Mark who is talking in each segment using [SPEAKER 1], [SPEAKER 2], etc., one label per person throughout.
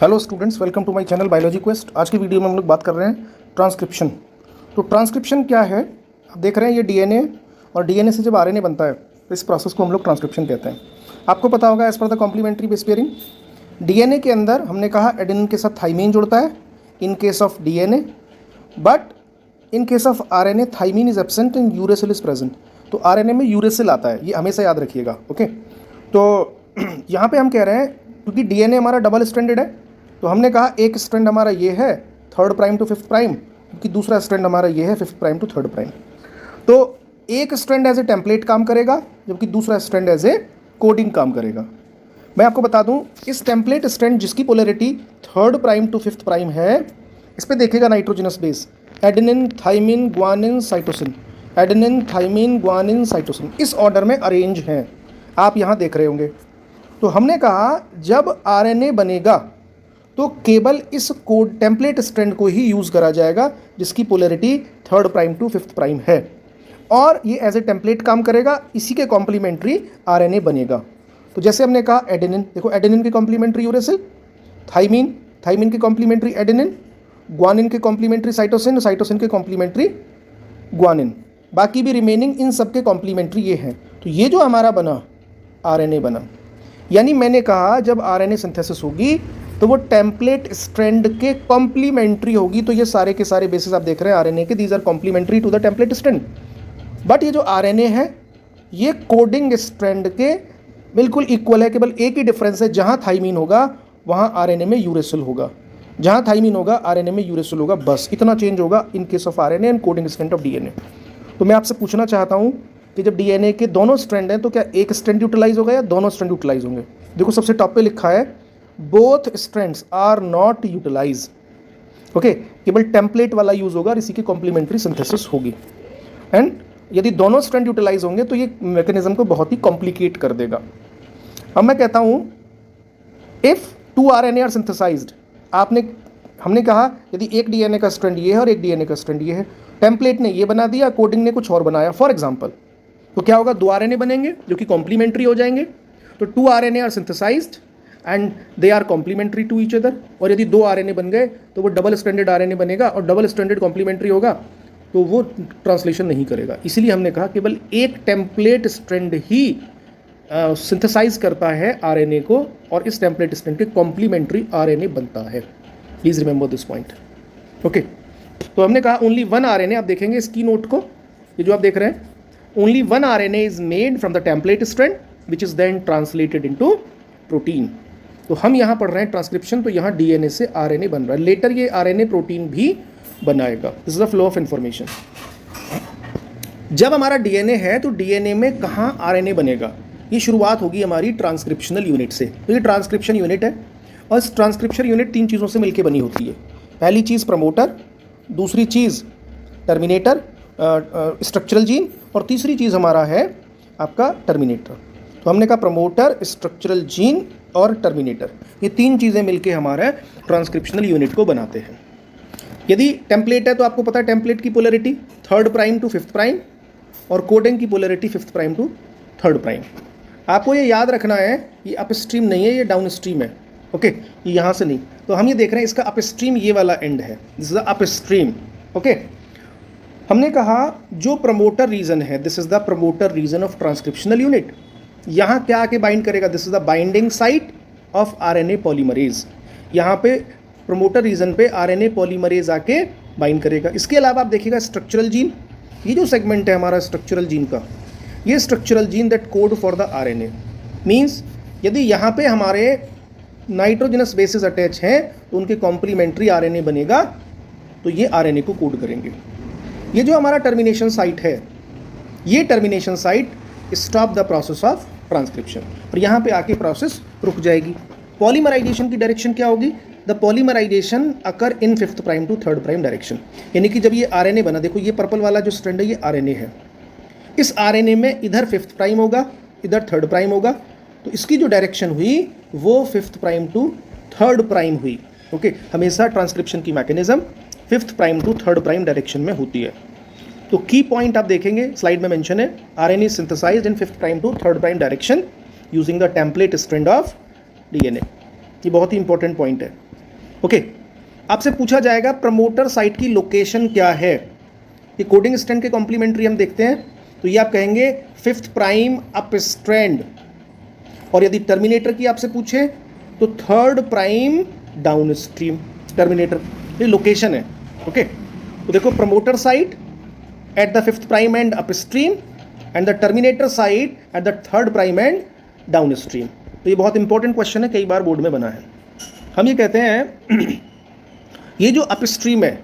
[SPEAKER 1] Hello students, welcome to my channel biology quest. आज की video में हम लोग बात कर रहे हैं ट्रांसक्रिप्शन। तो ट्रांसक्रिप्शन क्या है? आप देख रहे हैं ये डीएनए, और डीएनए से जब आरएनए बनता है तो इस प्रोसेस को हम लोग ट्रांसक्रिप्शन कहते हैं। आपको पता होगा as per the complementary base pairing, DNA के अंदर हमने कहा एडेनिन के साथ थाइमीन जुड़ता है in case of DNA, but in case of RNA thymine is absent and uracil is present. तो आरएनए में यूरेसिल आता है, ये हमेशा याद रखिएगा। ओके, तो यहाँ पे हम कह रहे हैं क्योंकि डीएनए हमारा डबल स्ट्रैंडेड है, तो हमने कहा एक स्ट्रैंड हमारा ये है 3rd prime to 5th prime, क्योंकि दूसरा स्ट्रैंड हमारा ये है 5th prime to 3rd prime. तो एक स्ट्रैंड एज ए टेम्पलेट काम करेगा, जबकि दूसरा स्ट्रैंड एज ए कोडिंग काम करेगा। मैं आपको बता दूं, इस टेम्पलेट स्ट्रैंड जिसकी polarity 3rd prime to 5th prime है, इस पर देखिएगा nitrogenous base adenine thymine guanine cytosine, adenine thymine guanine cytosine, इस ऑर्डर में अरेंज हैं, आप यहाँ देख रहे होंगे। तो हमने कहा जब आरएनए बनेगा तो केवल इस कोड टेम्पलेट स्ट्रैंड को ही यूज़ करा जाएगा जिसकी polarity 3rd prime to 5th prime है, और ये एज ए टेम्पलेट काम करेगा, इसी के कॉम्प्लीमेंट्री आरएनए बनेगा। तो जैसे हमने कहा एडेनिन, देखो एडेनिन के कॉम्प्लीमेंट्री यूरेसिल, थाइमीन, थाइमीन के कॉम्प्लीमेंट्री एडेनिन, ग्वानिन के कॉम्प्लीमेंट्री साइटोसिन, साइटोसिन के कॉम्प्लीमेंट्री ग्वानिन, बाकी भी रिमेनिंग इन सब के कॉम्प्लीमेंट्री ये हैं। तो ये जो हमारा बना आरएनए बना, यानी मैंने कहा जब आरएनए सिंथेसिस होगी तो वो टेम्पलेट स्ट्रैंड के कॉम्प्लीमेंट्री होगी। तो ये सारे के सारे बेसिस आप देख रहे हैं आरएनए के, these are complementary to the template strand. But ये जो आरएनए है ये कोडिंग स्ट्रैंड के बिल्कुल इक्वल है, केवल एक ही डिफरेंस है, जहाँ थाइमीन होगा वहाँ आरएनए में यूरेसिल होगा, जहाँ थाइमीन होगा आरएनए में यूरेसिल होगा, बस इतना चेंज होगा इन case of RNA and coding strand of DNA. तो मैं आपसे पूछना चाहता हूँ कि जब डीएनए के दोनों स्ट्रैंड हैं तो क्या एक स्ट्रैंड यूटिलाइज होगा या दोनों स्ट्रैंड यूटिलाइज होंगे? देखो सबसे टॉप पे लिखा है both strands are not utilise. Okay, केवल टेम्पलेट वाला यूज होगा और इसी की कॉम्प्लीमेंट्री सिंथेसिस होगी। एंड यदि दोनों स्ट्रैंड यूटिलाइज होंगे तो ये मैकेनिज्म को बहुत ही कॉम्प्लिकेट कर देगा। अब मैं कहता हूँ इफ 2 आरएनए आर सिंथेसाइज्ड, हमने कहा यदि एक डीएनए का स्ट्रैंड ये है और एक डीएनए का स्ट्रैंड ये है, टेम्पलेट ने ये बना दिया, कोडिंग ने कुछ और बनाया फॉर एग्जाम्पल, तो क्या होगा? 2 आरएनए बनेंगे जो कि कॉम्प्लीमेंट्री हो जाएंगे। तो 2 RNA are synthesised and they are complementary to each other. और यदि 2 आरएनए बन गए तो वो डबल स्ट्रैंडेड आरएनए बनेगा, और डबल स्ट्रैंडेड कॉम्प्लीमेंट्री होगा तो वो ट्रांसलेशन नहीं करेगा। इसीलिए हमने कहा केवल एक टेम्पलेट स्ट्रैंड ही सिंथेसाइज करता है आरएनए को, और इस टेम्पलेट स्ट्रैंड के कॉम्प्लीमेंट्री आरएनए बनता है। Please remember this point. Okay, तो हमने कहा ओनली 1 आरएनए, आप देखेंगे इस की नोट को, ये जो आप देख रहे हैं, only 1 RNA is made from the template strand which is then translated into protein. तो हम यहाँ पढ़ रहे हैं ट्रांसक्रिप्शन, तो यहाँ डीएनए से आरएनए बन रहा है, लेटर ये आरएनए प्रोटीन भी बनाएगा। This is the flow of information. जब हमारा डीएनए है तो डीएनए में कहाँ आरएनए बनेगा? ये शुरुआत होगी हमारी ट्रांसक्रिप्शनल यूनिट से। तो ये ट्रांसक्रिप्शन यूनिट है, और इस ट्रांसक्रिप्शन यूनिट 3 चीज़ों से मिलकर बनी होती है। पहली चीज़ प्रमोटर, दूसरी चीज़ टर्मिनेटर स्ट्रक्चरल जीन, और तीसरी चीज़ हमारा है आपका टर्मिनेटर। तो हमने कहा प्रमोटर, स्ट्रक्चरल जीन और टर्मिनेटर, ये 3 चीज़ें मिलके हमारा ट्रांसक्रिप्शनल यूनिट को बनाते हैं। यदि टेम्पलेट है तो आपको पता है टेम्पलेट की polarity 3rd prime to 5th prime, और कोडिंग की polarity 5th prime to 3rd prime. आपको ये याद रखना है, ये अपस्ट्रीम नहीं है, ये डाउन स्ट्रीम है। ओके, ये यहाँ से नहीं, तो हम ये देख रहे हैं इसका अपस्ट्रीम ये वाला एंड है, this is the upstream. Okay, हमने कहा जो प्रमोटर रीजन है, this is the promoter region of transcriptional unit. यहाँ क्या आके बाइंड करेगा? This is the binding site of RNA polymerase. यहाँ पे प्रमोटर रीजन पे आरएनए पॉलीमरेज आके बाइंड करेगा। इसके अलावा आप देखिएगा स्ट्रक्चरल जीन, ये जो सेगमेंट है हमारा स्ट्रक्चरल जीन का, ये structural gene that code for the RNA, means यदि यहाँ पे हमारे नाइट्रोजनस बेसिस अटैच हैं तो उनके कॉम्प्लीमेंट्री आरएनए बनेगा, तो ये आरएनए को कोड करेंगे। ये जो हमारा टर्मिनेशन साइट है, ये termination site stop the process of transcription, और यहाँ पे आके प्रोसेस रुक जाएगी। पॉलीमराइजेशन की डायरेक्शन क्या होगी? The polymerisation occur in 5th prime to 3rd prime direction. यानी कि जब ये आरएनए बना, देखो ये पर्पल वाला जो स्ट्रैंड है ये आरएनए है, इस आरएनए में इधर 5th प्राइम होगा, इधर 3rd प्राइम होगा, तो इसकी जो डायरेक्शन हुई वो 5th prime to 3rd prime हुई। ओके, हमेशा ट्रांसक्रिप्शन की mechanism 5th prime to 3rd prime direction में होती है। तो की पॉइंट आप देखेंगे स्लाइड में मेंशन है, RNA synthesised in 5th prime to 3rd prime direction using the template strand of DNA. ये बहुत ही इंपॉर्टेंट पॉइंट है। ओके, आपसे पूछा जाएगा प्रमोटर साइट की लोकेशन क्या है। ये कोडिंग स्ट्रैंड के कॉम्प्लीमेंट्री हम देखते हैं, तो ये आप कहेंगे 5th प्राइम अप स्ट्रैंड, और यदि टर्मिनेटर की आपसे पूछे तो 3rd prime down stream terminator. ये लोकेशन है। ओके, तो देखो promoter site at the 5th prime and up stream and the terminator site at the 3rd prime and down stream. तो ये बहुत इंपॉर्टेंट क्वेश्चन है, कई बार बोर्ड में बना है। हम ये कहते हैं ये जो अप स्ट्रीम है,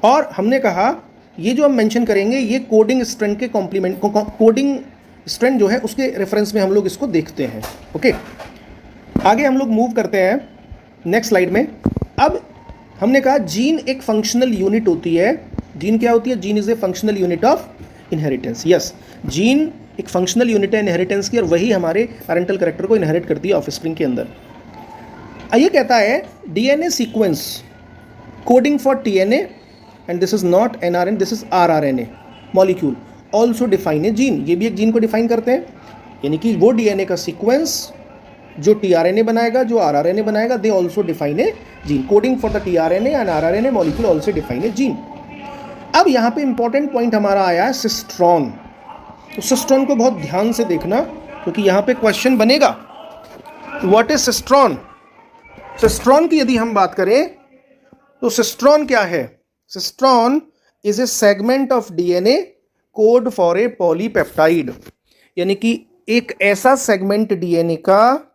[SPEAKER 1] और हमने कहा ये जो हम मेंशन करेंगे ये कोडिंग स्ट्रैंड के कॉम्प्लीमेंट कोडिंग स्ट्रैंड जो है उसके रेफरेंस में हम लोग इसको देखते हैं। ओके, आगे हम लोग मूव करते हैं नेक्स्ट स्लाइड में। अब हमने कहा जीन एक फंक्शनल यूनिट होती है। जीन क्या होती है? Gene is a functional unit of inheritance. Yes, gene एक फंक्शनल यूनिट है इनहेरिटेंस की, और वही हमारे पैरेंटल कैरेक्टर को इनहेरिट करती है ऑफस्प्रिंग के अंदर। ये कहता है DNA sequence coding for TNA and this is not NRN, this is rRNA molecule also define a gene. ये भी एक जीन को डिफाइन करते हैं, यानी कि वो डीएनए का सीक्वेंस जो टीआरएनए बनाएगा, जो आरआरएनए बनाएगा, they also define a gene. Coding for the tRNA and rRNA molecule also define a gene. अब यहाँ पे इंपॉर्टेंट पॉइंट हमारा आया है सिस्ट्रॉन। तो सिस्ट्रॉन को बहुत ध्यान से देखना, क्योंकि यहाँ पे क्वेश्चन बनेगा। What is cistron? सिस्ट्रॉन की यदि हम बात करें तो सिस्ट्रॉन क्या है? Cistron is A segment of DNA code for a polypeptide, यानी कि एक ऐसा सेगमेंट डीएनए का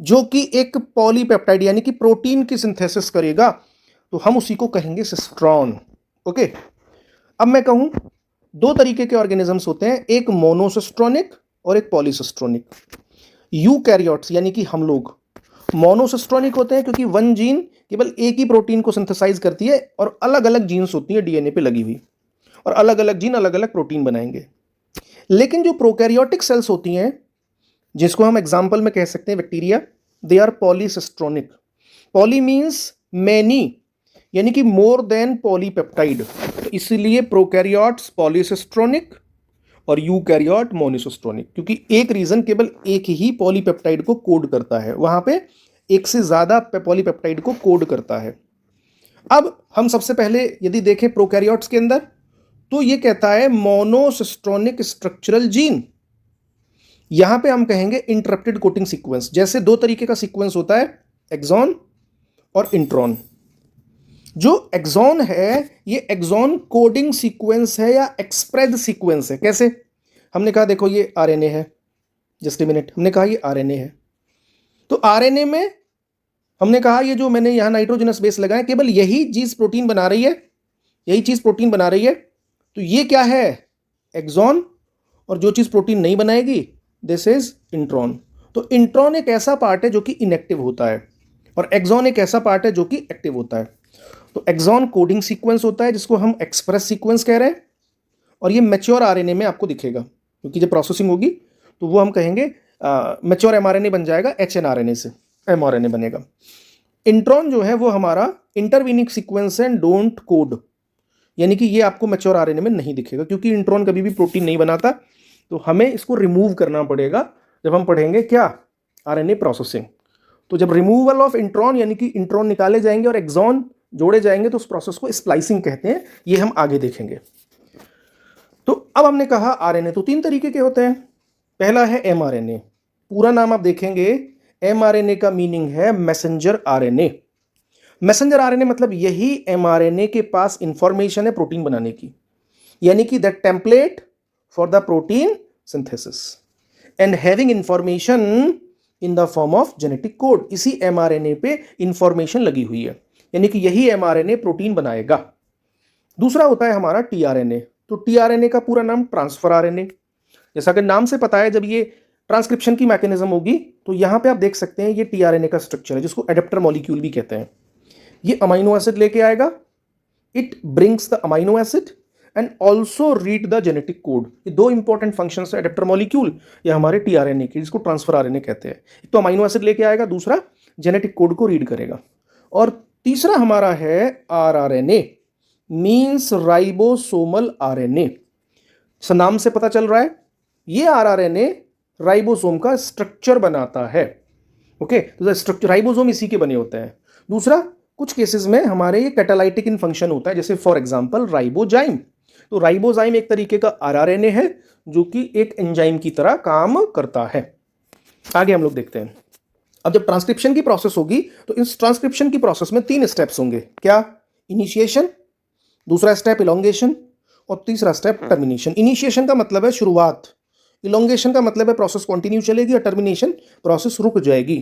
[SPEAKER 1] जो कि एक पॉलीपेप्टाइड यानी कि प्रोटीन की सिंथेसिस करेगा, तो हम उसी को कहेंगे सिस्ट्रॉन। ओके, अब मैं कहूं दो तरीके के ऑर्गेनिजम्स होते हैं, एक मोनोसिस्ट्रोनिक और एक पॉलीसिस्ट्रोनिक। यूकैरियोट्स यानी कि हम लोग मोनोसिस्ट्रोनिक होते हैं क्योंकि वन जीन केवल एक ही प्रोटीन को सिंथेसाइज करती है, और अलग अलग जीन्स होती है डीएनए पे लगी हुई, और अलग अलग जीन अलग अलग प्रोटीन बनाएंगे। लेकिन जो प्रोकैरियोटिक सेल्स होती हैं, जिसको हम एग्जाम्पल में कह सकते हैं bacteria, they are polycistronic. Poly means many, यानी कि मोर देन पॉलीपेप्टाइड। तो इसलिए प्रोकैरियोट्स पॉलीसिस्ट्रोनिक और यूकैरियोट मोनोसिस्ट्रोनिक, क्योंकि एक रीजन केवल एक ही पॉलीपेप्टाइड को कोड करता है, वहां पे एक से ज्यादा पॉलीपेप्टाइड को कोड करता है। अब हम सबसे पहले यदि देखें प्रोकैरियोट्स के अंदर, तो ये कहता है मोनोसिस्ट्रोनिक स्ट्रक्चरल जीन। यहां पे हम कहेंगे इंटरप्टेड कोडिंग सीक्वेंस। जैसे दो तरीके का सीक्वेंस होता है, एक्सॉन और इंट्रॉन। जो एक्सॉन है ये एक्सॉन कोडिंग सीक्वेंस है या एक्सप्रेस सीक्वेंस है। कैसे? हमने कहा देखो ये आरएनए है, जस्ट ए मिनट, हमने कहा ये आरएनए है, तो आरएनए में हमने कहा ये जो मैंने यहां नाइट्रोजनस बेस लगाया, केवल यही चीज प्रोटीन बना रही है, यही चीज प्रोटीन बना रही है, तो ये क्या है? एक्सॉन। और जो चीज प्रोटीन नहीं बनाएगी, दिस इज इंट्रॉन। तो इंट्रॉन एक ऐसा पार्ट है जो कि इनएक्टिव होता है, और एक्सॉन एक ऐसा पार्ट है जो कि एक्टिव होता है। तो एक्सॉन कोडिंग सीक्वेंस होता है जिसको हम एक्सप्रेस सीक्वेंस कह रहे हैं, और ये मैच्योर आरएनए में आपको दिखेगा, क्योंकि जब प्रोसेसिंग होगी तो वो हम कहेंगे मैच्योर एमआरएनए बन जाएगा, एचएनआरएनए से एमआरएनए बनेगा। इंट्रॉन जो है वो हमारा इंटरवीनिक सीक्वेंस है, डोंट कोड, यानी कि ये आपको मैच्योर आरएनए में नहीं दिखेगा, क्योंकि इंट्रॉन कभी भी प्रोटीन नहीं बनाता। तो हमें इसको रिमूव करना पड़ेगा जब हम पढ़ेंगे क्या? RNA processing. तो जब रिमूवल ऑफ इंट्रॉन यानी कि इंट्रॉन निकाले जाएंगे और एक्सॉन जोड़े जाएंगे, तो उस प्रोसेस को स्प्लाइसिंग कहते हैं। ये हम आगे देखेंगे। तो अब हमने कहा आरएनए तो तीन तरीके के होते हैं। पहला है एमआरएनए। पूरा नाम आप देखेंगे, एमआरएनए का मीनिंग है मैसेंजर आरएनए। मैसेंजर आरएनए मतलब यही एमआरएनए के पास इंफॉर्मेशन है प्रोटीन बनाने की, यानी कि the template for the protein synthesis and having information in the form of genetic code. इसी एमआरएनए पे इंफॉर्मेशन लगी हुई है, यानी कि यही एमआरएनए प्रोटीन बनाएगा। दूसरा होता है हमारा टीआरएनए। तो टीआरएनए का पूरा नाम ट्रांसफर आरएनए। जैसा कि नाम से पता है, जब ये ट्रांसक्रिप्शन की मैकेनिज्म होगी तो यहां पे आप देख सकते हैं ये टीआरएनए का स्ट्रक्चर है, जिसको एडेप्टर मॉलिक्यूल भी कहते हैं। ये अमाइनो एसिड लेके आएगा, it brings the amino acid and also read the genetic code. ये दो इंपॉर्टेंट फंक्शन है एडेप्टर मॉलिक्यूल या हमारे टीआरएनए की, जिसको ट्रांसफर आरएनए कहते हैं। एक तो अमाइनो एसिड लेके आएगा, दूसरा जेनेटिक कोड को रीड करेगा, और तीसरा हमारा है आरआरएनए, मीन्स राइबोसोमल आरएनए। नाम से पता चल रहा है ये आरआरएनए राइबोसोम का स्ट्रक्चर बनाता है। ओके, तो स्ट्रक्चर राइबोसोम इसी के बने होते हैं। दूसरा, कुछ केसेस में हमारे ये कैटालाइटिक इन फंक्शन होता है, जैसे फॉर एग्जांपल राइबोजाइम। तो राइबोजाइम एक तरीके का आरआरएनए है जो कि एक एंजाइम की तरह काम करता है। आगे हम लोग देखते हैं। अब जब ट्रांसक्रिप्शन की प्रोसेस होगी तो इस ट्रांसक्रिप्शन की प्रोसेस में 3 स्टेप्स होंगे। क्या? इनिशिएशन, दूसरा स्टेप इलोंगेशन और तीसरा स्टेप टर्मिनेशन। इनिशिएशन का मतलब है शुरुआत, इलोंगेशन का मतलब है प्रोसेस कंटिन्यू चलेगी और टर्मिनेशन प्रोसेस रुक जाएगी।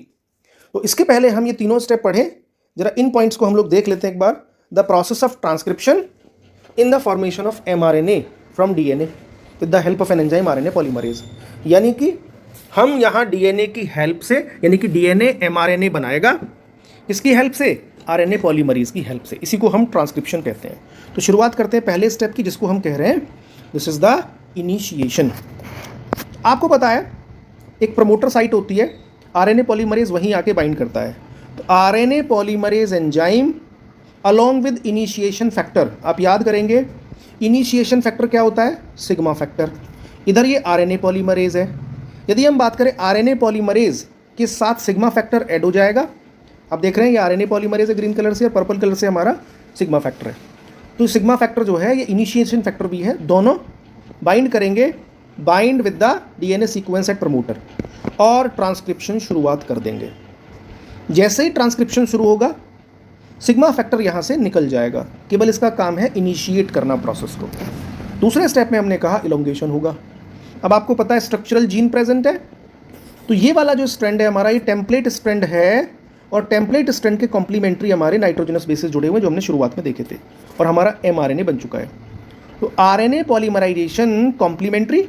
[SPEAKER 1] तो इसके पहले हम ये तीनों स्टेप पढ़ें, जरा इन पॉइंट्स को हम लोग देख लेते हैं एक बार। The process of transcription in the formation of mRNA from DNA with the help of an enzyme RNA polymerase. यानी कि हम यहाँ डीएनए की हेल्प से, यानी कि डीएनए एमआरएनए बनाएगा, किसकी हेल्प से? आरएनए पॉलीमरेज की हेल्प से। इसी को हम ट्रांसक्रिप्शन कहते हैं। तो शुरुआत करते हैं पहले स्टेप की, जिसको हम कह रहे हैं दिस इज द इनिशिएशन। आपको पता है एक प्रमोटर साइट होती है, आरएनए पॉलीमरेज वहीं आके बाइंड करता है। तो RNA polymerase enzyme along with initiation factor, आप याद करेंगे इनिशिएशन फैक्टर क्या होता है? Sigma factor. इधर ये आरएनए पॉलीमरेज है, यदि हम बात करें आरएनए पॉलीमरेज के साथ सिग्मा फैक्टर ऐड हो जाएगा। आप देख रहे हैं ये आरएनए पॉलीमरेज है ग्रीन कलर से और पर्पल कलर से हमारा सिग्मा फैक्टर है। तो सिग्मा फैक्टर जो है ये इनिशिएशन फैक्टर भी है, दोनों बाइंड करेंगे, bind with the DNA sequence at promoter और ट्रांसक्रिप्शन शुरुआत कर देंगे। जैसे ही ट्रांसक्रिप्शन शुरू होगा सिग्मा फैक्टर यहाँ से निकल जाएगा, केवल इसका काम है इनिशिएट करना प्रोसेस को। दूसरे स्टेप में हमने कहा इलोंगेशन होगा। अब आपको पता है स्ट्रक्चरल जीन प्रेजेंट है, तो ये वाला जो स्ट्रैंड है हमारा, ये टेम्पलेट स्ट्रैंड है और टेम्पलेट स्ट्रैंड के कॉम्प्लीमेंट्री हमारे नाइट्रोजनस बेसेस जुड़े हुए जो हमने शुरुआत में देखे थे, और हमारा एमआरएनए बन चुका है। तो आरएनए पॉलीमराइजेशन कॉम्प्लीमेंट्री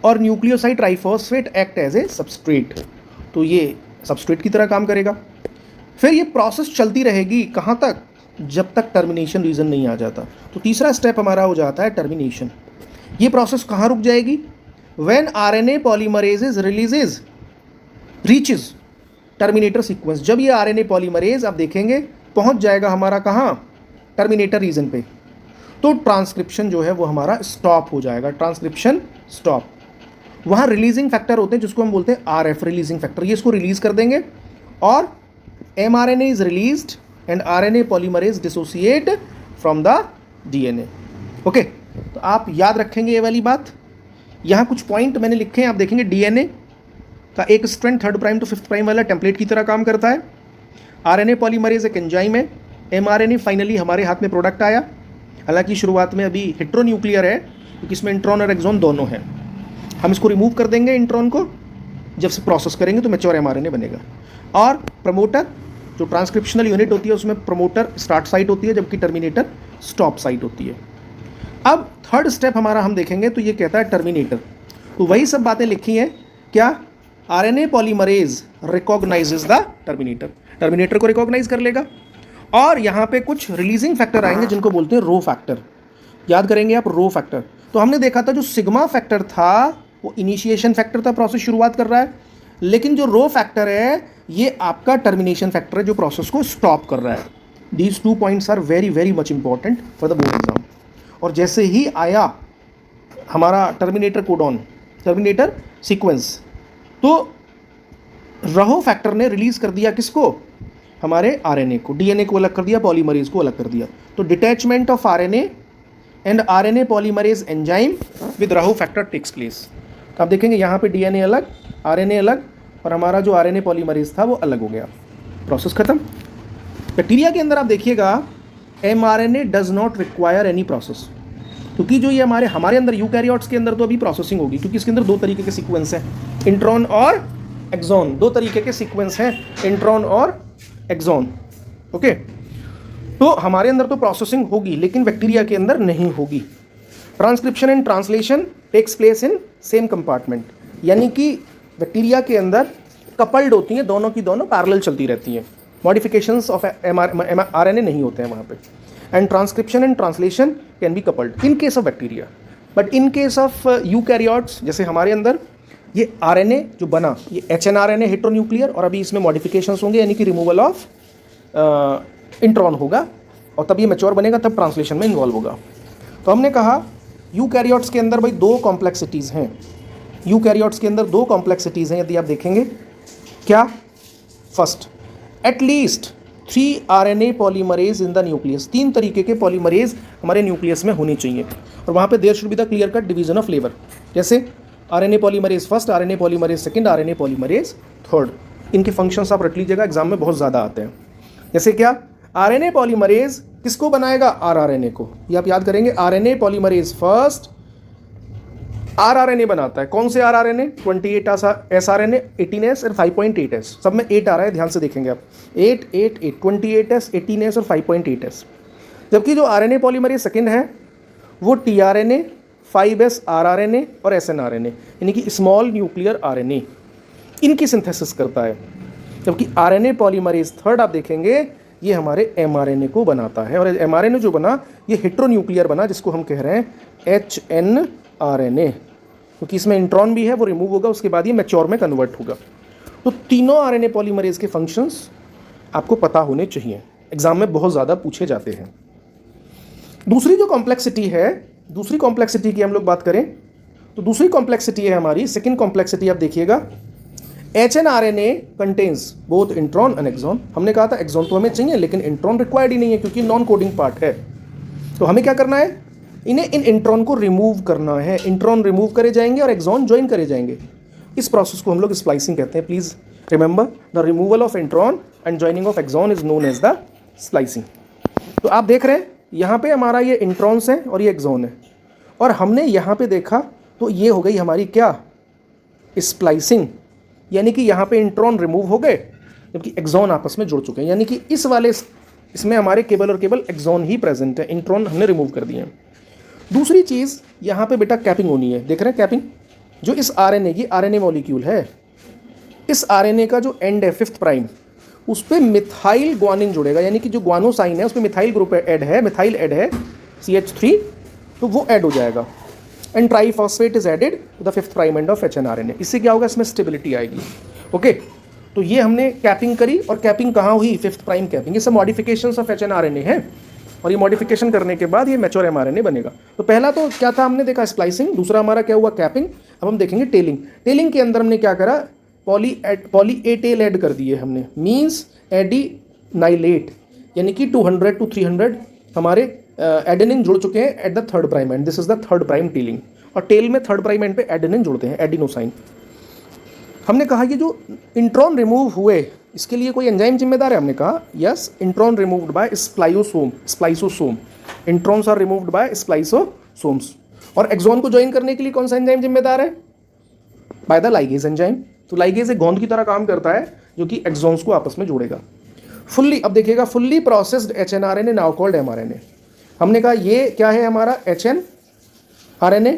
[SPEAKER 1] और nucleoside triphosphate act as a substrate, तो ये सबस्ट्रेट की तरह काम करेगा। फिर ये प्रोसेस चलती रहेगी कहाँ तक? जब तक टर्मिनेशन रीजन नहीं आ जाता। तो तीसरा स्टेप हमारा हो जाता है टर्मिनेशन। ये प्रोसेस कहाँ रुक जाएगी? When RNA polymerase releases reaches terminator sequence. जब ये आरएनए पॉलीमरेज आप देखेंगे पहुंच जाएगा हमारा कहाँ? टर्मिनेटर रीजन पे, तो ट्रांसक्रिप्शन जो है वो हमारा स्टॉप हो जाएगा। Transcription stop. वहाँ रिलीजिंग फैक्टर होते हैं जिसको हम बोलते हैं आरएफ रिलीजिंग फैक्टर, ये इसको रिलीज कर देंगे और mRNA is released and RNA polymerase dissociate from the DNA. Okay, तो आप याद रखेंगे ये वाली बात। यहाँ कुछ पॉइंट मैंने लिखे हैं, आप देखेंगे डीएनए का एक strand 3rd prime to 5th prime वाला टेम्पलेट की तरह काम करता है। आरएनए पॉलीमरेज एक एंजाइम है। एमआरएनए फाइनली हमारे हाथ में प्रोडक्ट आया, हालांकि शुरुआत में अभी हेट्रोन्यूक्लियर है क्योंकि इसमें इंट्रॉन और एक्सॉन दोनों हैं। हम इसको रिमूव कर देंगे इंट्रॉन को, जब से प्रोसेस करेंगे तो मैच्योर एमआरएनए बनेगा। और प्रमोटर जो ट्रांसक्रिप्शनल यूनिट होती है उसमें प्रमोटर स्टार्ट साइट होती है जबकि टर्मिनेटर स्टॉप साइट होती है। अब 3rd स्टेप हमारा हम देखेंगे तो ये कहता है टर्मिनेटर। तो वही सब बातें लिखी हैं। क्या? RNA polymerase recognises the terminator, terminator को रिकॉग्नाइज कर लेगा और यहाँ पे कुछ रिलीजिंग फैक्टर आएंगे जिनको बोलते हैं रो फैक्टर। याद करेंगे आप रो फैक्टर। तो हमने देखा था जो सिग्मा फैक्टर था वो इनिशिएशन फैक्टर था, प्रोसेस शुरुआत कर रहा है, लेकिन जो रो फैक्टर है ये आपका टर्मिनेशन फैक्टर है जो प्रोसेस को स्टॉप कर रहा है। These 2 points are very very much important for the board exam. और जैसे ही आया हमारा टर्मिनेटर कोडॉन, टर्मिनेटर सीक्वेंस, तो रहो फैक्टर ने रिलीज कर दिया किसको? हमारे आरएनए को। डीएनए को अलग कर दिया, पॉलीमरेज को अलग कर दिया। तो detachment of RNA and RNA polymerase enzyme with रहो फैक्टर टेक्स प्लेस। आप देखेंगे यहाँ पे डीएनए अलग, आरएनए अलग और हमारा जो आरएनए पॉलीमरेज था वो अलग हो गया। प्रोसेस खत्म। बैक्टीरिया के अंदर आप देखिएगा mRNA does not require any process, क्योंकि जो ये हमारे अंदर यूकैरियोट्स के अंदर तो अभी प्रोसेसिंग होगी क्योंकि इसके अंदर 2 तरीके के सीक्वेंस हैं, इंट्रॉन और एक्सॉन। 2 तरीके के सीक्वेंस हैं, इंट्रॉन और एक्सॉन। ओके, तो हमारे अंदर तो प्रोसेसिंग होगी लेकिन बैक्टीरिया के अंदर नहीं होगी। Transcription and translation takes place in same compartment, यानी कि बैक्टीरिया के अंदर कपल्ड होती हैं, दोनों की दोनों पैरेलल चलती रहती हैं। मॉडिफिकेशंस ऑफ आरएनए नहीं होते हैं वहाँ पे। And transcription and translation can be coupled in case of bacteria, but in case of eukaryotes जैसे हमारे अंदर ये आरएनए जो बना ये एचएनआरएनए हेट्रोन्यूक्लियर और अभी इसमें मॉडिफिकेशंस होंगे, यानी कि रिमूवल ऑफ इंट्रॉन होगा और तब ये मैच्योर बनेगा, तब ट्रांसलेशन में इन्वॉल्व होगा। तो हमने कहा यूकैरियोट्स के अंदर भाई 2 कॉम्प्लेक्सिटीज़ हैं, यूकैरियोट्स के अंदर 2 कॉम्प्लेक्सिटीज़ हैं यदि आप देखेंगे। क्या? First, at least 3 RNA polymerase in the nucleus. 3 तरीके के पॉलीमरेज हमारे न्यूक्लियस में होनी चाहिए और वहाँ पे there should be the clear cut division of labour. जैसे RNA polymerase first, RNA polymerase second, RNA polymerase third. इनके फंक्शंस आप रट लीजिएगा, एग्जाम में बहुत ज़्यादा आते हैं। जैसे क्या? RNA पॉलीमरेज किसको बनाएगा? rRNA को। ये आप याद करेंगे, RNA पॉलीमरेज फर्स्ट rRNA बनाता है। कौन से rRNA? 28 sRNA, 18S और 5.8S। सब में 8 आ रहा है, ध्यान से देखेंगे आप। 8, 8, 8, 28S, 18S और 5.8S। जबकि जो RNA पॉलीमरेज सेकंड है वो tRNA, 5S rRNA और snRNA यानी कि स्मॉल न्यूक्लियर RNA, इनकी सिंथेसिस करता है। जबकि RNA पॉलीमरेज थर्ड आप देखेंगे ये हमारे mRNA को बनाता है और mRNA जो बना ये हेट्रोन्यूक्लियर बना, जिसको हम कह रहे हैं hnRNA, क्योंकि इसमें इंट्रॉन भी है, वो रिमूव होगा, उसके बाद ये मैच्योर में कन्वर्ट होगा। तो तीनों RNA पॉलीमरेज के फंक्शंस आपको पता होने चाहिए, एग्जाम में बहुत ज़्यादा पूछे जाते हैं। दूसरी जो कॉम्प्लेक्सिटी है, दूसरी कॉम्प्लेक्सिटी की हम लोग बात करें तो दूसरी कॉम्प्लेक्सिटी है हमारी, सेकेंड कॉम्प्लेक्सिटी आप देखिएगा, hnRNA contains both intron and exon. हमने कहा था एक्सॉन तो हमें चाहिए लेकिन इंट्रॉन रिक्वायर्ड ही नहीं है क्योंकि नॉन कोडिंग पार्ट है। तो हमें क्या करना है? इन्हें इन इंट्रॉन को रिमूव करना है। इंट्रॉन रिमूव करे जाएंगे और एक्सॉन ज्वाइन करे जाएंगे। इस प्रोसेस को हम लोग स्प्लाइसिंग कहते हैं। Please remember, the removal of intron and joining of exon is known as the splicing. तो आप देख रहे हैं यहाँ पे हमारा ये इंट्रॉन्स है और ये एक्सॉन है, और हमने यहाँ पे देखा तो ये हो गई हमारी क्या? स्प्लाइसिंग। यानी कि यहाँ पे इंट्रॉन रिमूव हो गए जबकि एक्सॉन आपस में जुड़ चुके हैं। यानी कि इस वाले इसमें हमारे केवल और केवल एक्सॉन ही प्रेजेंट है, इंट्रॉन हमने रिमूव कर दिए हैं। दूसरी चीज़ यहाँ पे बेटा कैपिंग होनी है। देख रहे हैं कैपिंग? जो इस RNA की RNA मॉलिक्यूल है, इस RNA का जो एंड है 5th प्राइम, उस पर मिथाइल ग्वानिन जुड़ेगा। यानी कि जो ग्वानोसाइन है उस पर मिथाइल ग्रुप ऐड है, मिथाइल ऐड है CH3, तो वो ऐड हो जाएगा and triphosphate is added to the 5th prime end of hnRNA। इससे क्या होगा? इसमें स्टेबिलिटी आएगी। ओके, तो ये हमने कैपिंग करी, और कैपिंग कहाँ हुई? 5th prime capping. ये सब मॉडिफिकेशंस ऑफ hnRNA है और ये मॉडिफिकेशन करने के बाद ये मैच्योर mRNA बनेगा। तो पहला तो क्या था, हमने देखा स्प्लाइसिंग, दूसरा हमारा क्या हुआ? कैपिंग। अब हम देखेंगे टेलिंग। टेलिंग के अंदर हमने क्या करा? पॉली ए टेल ऐड कर दिए हमने, मीन्स एडिनाइलेट, यानी कि 200 to 300 हमारे एडेनिन जुड़ चुके हैं at the 3rd prime and. This is the 3rd prime telling, और टेल में 3rd प्राइम एंड पे एडेनिन जुड़ते हैं, एडिनोसाइन। हमने कहा ये जो इंट्रॉन रिमूव हुए इसके लिए कोई एंजाइम जिम्मेदार है? हमने कहा yes, intron removed by spliceosome. Introns are removed by spliceosomes. और एक्सॉन को ज्वाइन करने के लिए कौन सा एंजाइम जिम्मेदार है? By the ligase enzyme. तो लाइगेज एक गोंद की तरह काम करता है जो कि एक्सॉन्स को आपस में जोड़ेगा। फुल्ली, अब देखिएगा, fully processed hnRNA now called mRNA। हमने कहा ये क्या है हमारा? hnRNA,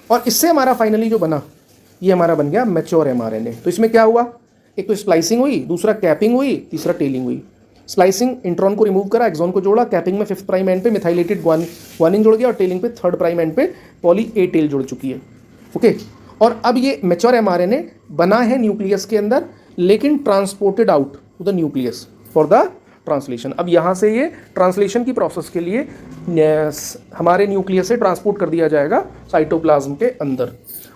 [SPEAKER 1] और इससे हमारा फाइनली जो बना ये हमारा बन गया मैच्योर mRNA। तो इसमें क्या हुआ? एक तो स्प्लाइसिंग हुई, दूसरा कैपिंग हुई, तीसरा टेलिंग हुई। स्प्लाइसिंग इंट्रॉन को रिमूव करा, एक्सॉन को जोड़ा, कैपिंग में 5th प्राइम एंड पे मिथाइलेटेड ग्वानिन जुड़ गया, और टेलिंग पे 3rd प्राइम एंड पे पॉली ए टेल जुड़ चुकी है। ओके, और अब ये मैच्योर mRNA बना है न्यूक्लियस के अंदर, लेकिन transported out to the nucleus for the translation. अब यहाँ से ये ट्रांसलेशन की प्रोसेस के लिए हमारे न्यूक्लियस से ट्रांसपोर्ट कर दिया जाएगा साइटोप्लाज्म के अंदर,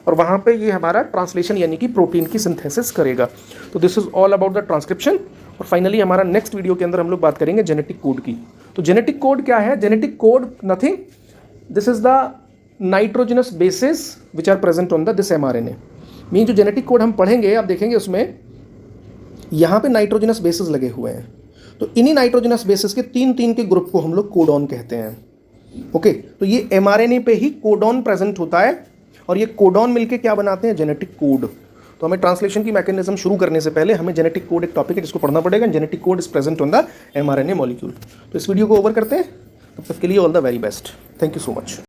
[SPEAKER 1] और वहाँ पे ये हमारा ट्रांसलेशन यानी कि प्रोटीन की सिंथेसिस करेगा। तो this is all about the transcription. और फाइनली हमारा नेक्स्ट वीडियो के अंदर हम लोग बात करेंगे जेनेटिक कोड की। तो जेनेटिक कोड क्या है? Genetic code nothing, this is the nitrogenous bases which are present on the this mRNA। मीन जो जेनेटिक कोड हम पढ़ेंगे, आप देखेंगे उसमें यहाँ पे नाइट्रोजनस बेसिस लगे हुए हैं। तो इन्हीं नाइट्रोजनस बेसिस के 3 के ग्रुप को हम लोग कोडॉन कहते हैं। ओके, तो ये mRNA पे ही कोडॉन प्रेजेंट होता है, और ये कोडॉन मिलके क्या बनाते हैं? Genetic code. तो हमें ट्रांसलेशन की मैकेनिज्म शुरू करने से पहले हमें जेनेटिक कोड एक टॉपिक है जिसको पढ़ना पड़ेगा। Genetic code is present on the mRNA molecule. तो इस वीडियो को ओवर करते हैं, तब तक के लिए all the very best. Thank you so much.